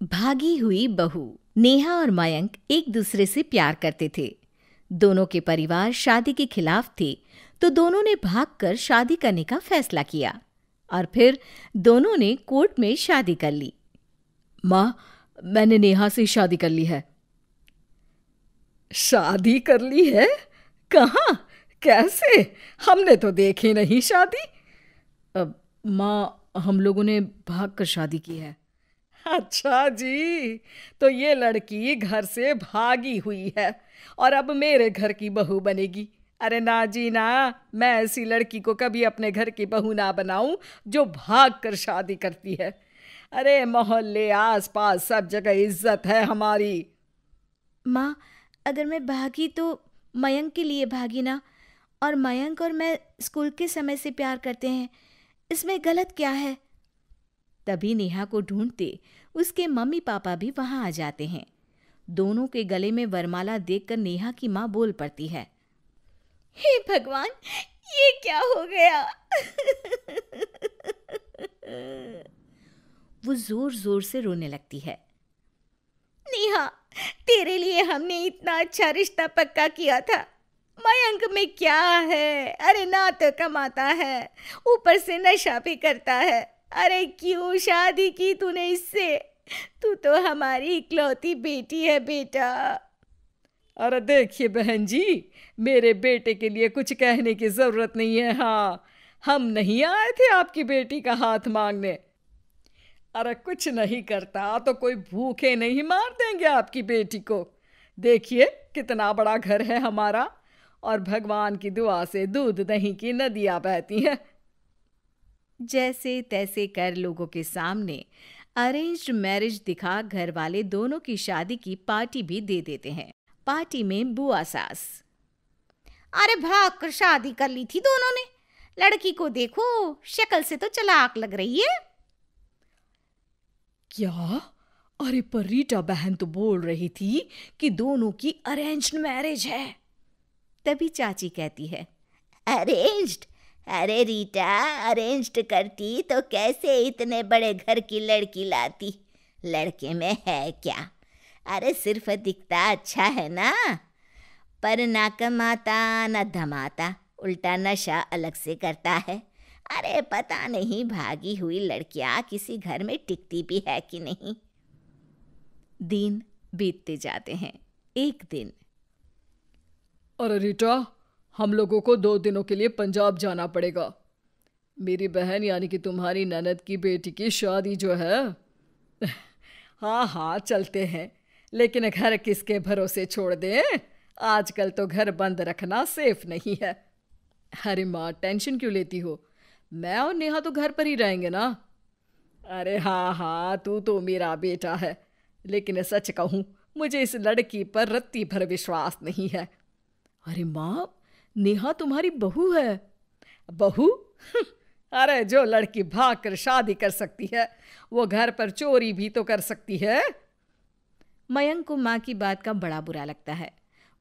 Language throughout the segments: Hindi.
भागी हुई बहू। नेहा और मयंक एक दूसरे से प्यार करते थे। दोनों के परिवार शादी के खिलाफ थे, तो दोनों ने भागकर शादी करने का फैसला किया और फिर दोनों ने कोर्ट में शादी कर ली। माँ, मैंने नेहा से शादी कर ली है। शादी कर ली है? कहाँ? कैसे? हमने तो देखी नहीं शादी। माँ, हम लोगों ने भागकर शादी की है। अच्छा जी, तो ये लड़की घर से भागी हुई है और अब मेरे घर की बहू बनेगी। अरे ना जी ना, मैं ऐसी लड़की को कभी अपने घर की बहू ना बनाऊं जो भाग कर शादी करती है। अरे मोहल्ले आस पास सब जगह इज्जत है हमारी। माँ, अगर मैं भागी तो मयंक के लिए भागी ना, और मयंक और मैं स्कूल के समय से प्यार करते हैं, इसमें गलत क्या है? तभी नेहा को ढूंढते उसके मम्मी पापा भी वहां आ जाते हैं। दोनों के गले में वरमाला देखकर नेहा की माँ बोल पड़ती है, हे भगवान, ये क्या हो गया? वो जोर जोर से रोने लगती है। नेहा, तेरे लिए हमने इतना अच्छा रिश्ता पक्का किया था। मयंक में क्या है? अरे ना तो कमाता है, ऊपर से नशा भी करता है। अरे क्यों शादी की तूने इससे? तू तो हमारी इकलौती बेटी है बेटा। अरे देखिए बहन जी, मेरे बेटे के लिए कुछ कहने की जरूरत नहीं है। हाँ, हम नहीं आए थे आपकी बेटी का हाथ मांगने। अरे कुछ नहीं करता तो कोई भूखे नहीं मार देंगे आपकी बेटी को। देखिए कितना बड़ा घर है हमारा, और भगवान की दुआ से दूध दही की नदियां बहती हैं। जैसे तैसे कर लोगों के सामने अरेंज्ड मैरिज दिखा घर वाले दोनों की शादी की पार्टी भी दे देते हैं। पार्टी में बुआ सास, अरे भाग कर शादी कर ली थी दोनों ने। लड़की को देखो, शक्ल से तो चालाक लग रही है। क्या? अरे पर रीटा बहन तो बोल रही थी कि दोनों की अरेंज्ड मैरिज है। तभी चाची कहती है, अरेंज्ड? अरे रीटा, अरेंज्ड करती तो कैसे इतने बड़े घर की लड़की लाती? लड़के में है क्या? अरे सिर्फ दिखता अच्छा है ना, पर ना कमाता ना धमाता, उल्टा नशा अलग से करता है। अरे पता नहीं भागी हुई लड़कियां किसी घर में टिकती भी है कि नहीं। दिन बीतते जाते हैं। एक दिन, अरे रीटा, हम लोगों को 2 दिनों के लिए पंजाब जाना पड़ेगा। मेरी बहन यानी कि तुम्हारी ननद की बेटी की शादी जो है। हाँ हाँ चलते हैं, लेकिन घर किसके भरोसे छोड़ दें? आजकल तो घर बंद रखना सेफ नहीं है। अरे माँ, टेंशन क्यों लेती हो? मैं और नेहा तो घर पर ही रहेंगे ना। अरे हाँ हाँ, तू तो मेरा बेटा है, लेकिन सच कहूँ मुझे इस लड़की पर रत्ती भर विश्वास नहीं है। अरे माँ, नेहा तुम्हारी बहू है। बहू? अरे जो लड़की भाग कर शादी कर सकती है, वो घर पर चोरी भी तो कर सकती है। मयंक को माँ की बात का बड़ा बुरा लगता है।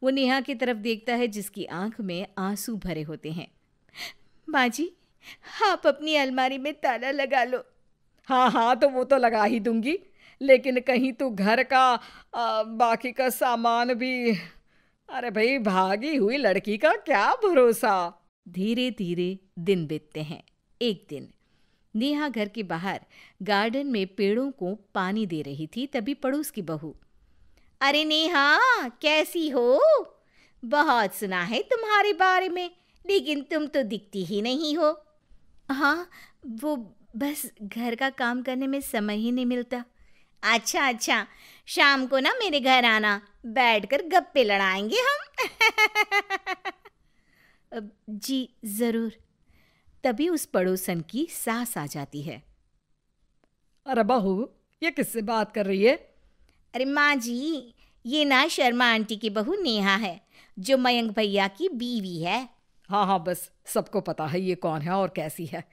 वो नेहा की तरफ देखता है जिसकी आंख में आंसू भरे होते हैं। माँ जी, आप अपनी अलमारी में ताला लगा लो। हाँ हाँ, तो वो तो लगा ही दूंगी, लेकिन कहीं तू घर का बाकी का सामान भी। अरे भाई, भागी हुई लड़की का क्या भरोसा। धीरे धीरे दिन बीतते हैं। एक दिन नेहा घर के बाहर गार्डन में पेड़ों को पानी दे रही थी, तभी पड़ोस की बहू, अरे नेहा, कैसी हो? बहुत सुना है तुम्हारे बारे में, लेकिन तुम तो दिखती ही नहीं हो। हाँ, वो बस घर का काम करने में समय ही नहीं मिलता। अच्छा अच्छा, शाम को ना मेरे घर आना, बैठकर गप्पे लड़ाएंगे हम। जी जरूर। तभी उस पड़ोसन की सास आ जाती है। अरे बहू, ये किससे बात कर रही है? अरे माँ जी, ये ना शर्मा आंटी की बहू नेहा है, जो मयंक भैया की बीवी है। हाँ हाँ, बस सबको पता है ये कौन है और कैसी है।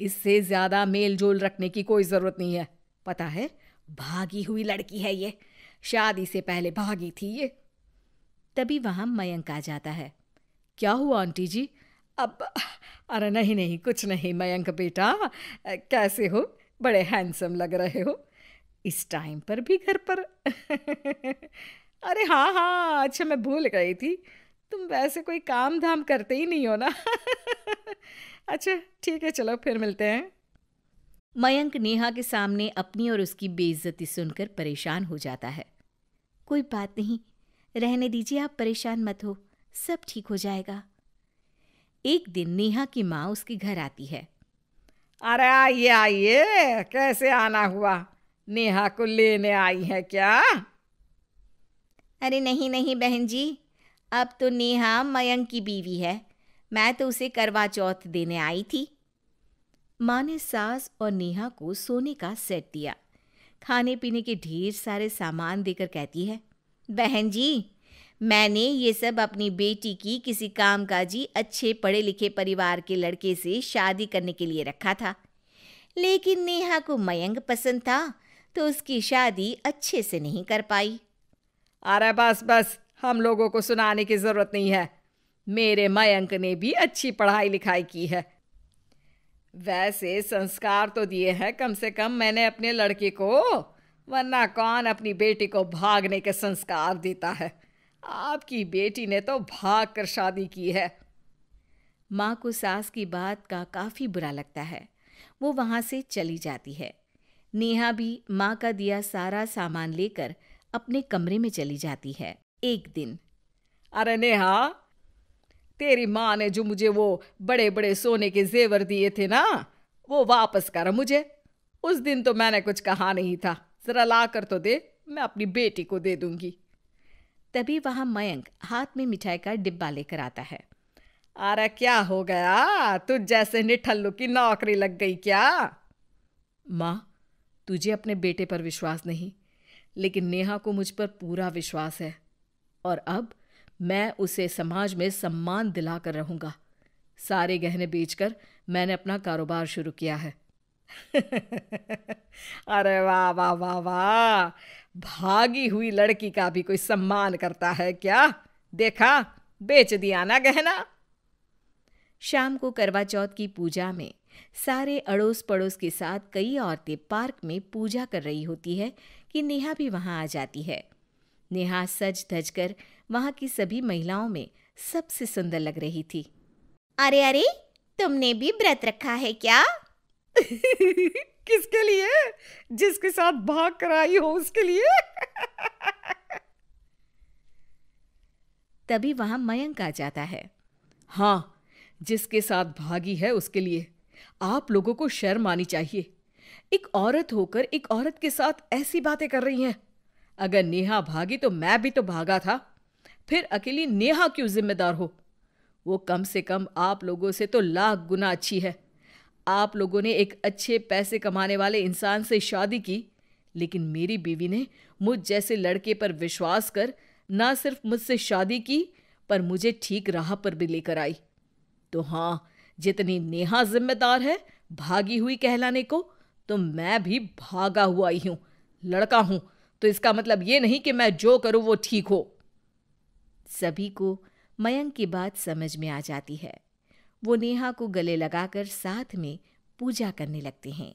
इससे ज्यादा मेल जोल रखने की कोई जरूरत नहीं है। पता है, भागी हुई लड़की है ये, शादी से पहले भागी थी ये। तभी वहां मयंक आ जाता है। क्या हुआ आंटी जी? अब अरे नहीं नहीं, कुछ नहीं। मयंक बेटा, कैसे हो? बड़े हैंडसम लग रहे हो। इस टाइम पर भी घर पर? अरे हाँ हाँ, अच्छा मैं भूल गई थी, तुम वैसे कोई काम धाम करते ही नहीं हो ना। अच्छा ठीक है, चलो फिर मिलते हैं। मयंक नेहा के सामने अपनी और उसकी बेइज्जती सुनकर परेशान हो जाता है। कोई बात नहीं, रहने दीजिए, आप परेशान मत हो, सब ठीक हो जाएगा। एक दिन नेहा की माँ उसके घर आती है। अरे आइए आइए, कैसे आना हुआ? नेहा को लेने आई है क्या? अरे नहीं नहीं बहन जी, अब तो नेहा मयंक की बीवी है, मैं तो उसे करवा चौथ देने आई थी। माँ ने सास और नेहा को सोने का सेट दिया, खाने पीने के ढेर सारे सामान देकर कहती है, बहन जी, मैंने ये सब अपनी बेटी की किसी कामकाजी अच्छे पढ़े लिखे परिवार के लड़के से शादी करने के लिए रखा था, लेकिन नेहा को मयंक पसंद था तो उसकी शादी अच्छे से नहीं कर पाई। अरे बस बस, हम लोगों को सुनाने की जरूरत नहीं है। मेरे मयंक ने भी अच्छी पढ़ाई लिखाई की है, वैसे संस्कार तो दिए हैं कम से कम मैंने अपने लड़के को, वरना कौन अपनी बेटी को भागने के संस्कार देता है? आपकी बेटी ने तो भाग कर शादी की है। माँ को सास की बात का काफ़ी बुरा लगता है। वो वहाँ से चली जाती है। नेहा भी माँ का दिया सारा सामान लेकर अपने कमरे में चली जाती है। एक दिन, अरे नेहा, तेरी माँ ने जो मुझे वो बड़े बड़े सोने के जेवर दिए थे ना, वो वापस कर मुझे। उस दिन तो मैंने कुछ कहा नहीं था, जरा ला कर तो दे, मैं अपनी बेटी को दे दूंगी। तभी वहाँ मयंक हाथ में मिठाई का डिब्बा लेकर आता है। अरे क्या हो गया, तुझ जैसे निठल्लू की नौकरी लग गई क्या? माँ, तुझे अपने बेटे पर विश्वास नहीं, लेकिन नेहा को मुझ पर पूरा विश्वास है, और अब मैं उसे समाज में सम्मान दिलाकर रहूंगा। सारे गहने बेचकर मैंने अपना कारोबार शुरू किया है। अरे वाह वाह वाह वाह, भागी हुई लड़की का भी कोई सम्मान करता है क्या? देखा, बेच दिया ना गहना। शाम को करवा चौथ की पूजा में सारे अड़ोस पड़ोस के साथ कई औरतें पार्क में पूजा कर रही होती है कि नेहा भी वहां आ जाती है। नेहा सज धज कर वहां की सभी महिलाओं में सबसे सुंदर लग रही थी। अरे अरे, तुमने भी व्रत रखा है क्या? किसके लिए? जिसके साथ भाग कर आई हो उसके लिए। तभी वहां मयंक आ जाता है। हाँ, जिसके साथ भागी है उसके लिए। आप लोगों को शर्म आनी चाहिए, एक औरत होकर एक औरत के साथ ऐसी बातें कर रही हैं। अगर नेहा भागी तो मैं भी तो भागा था, फिर अकेली नेहा क्यों जिम्मेदार हो? वो कम से कम आप लोगों से तो लाख गुना अच्छी है। आप लोगों ने एक अच्छे पैसे कमाने वाले इंसान से शादी की, लेकिन मेरी बीवी ने मुझ जैसे लड़के पर विश्वास कर ना सिर्फ मुझसे शादी की, पर मुझे ठीक राह पर भी लेकर आई। तो हाँ, जितनी नेहा जिम्मेदार है भागी हुई कहलाने को, तो मैं भी भागा हुआ ही हूं, लड़का हूं, तो इसका मतलब ये नहीं कि मैं जो करूं वो ठीक हो। सभी को मयंक की बात समझ में आ जाती है। वो नेहा को गले लगाकर साथ में पूजा करने लगते हैं।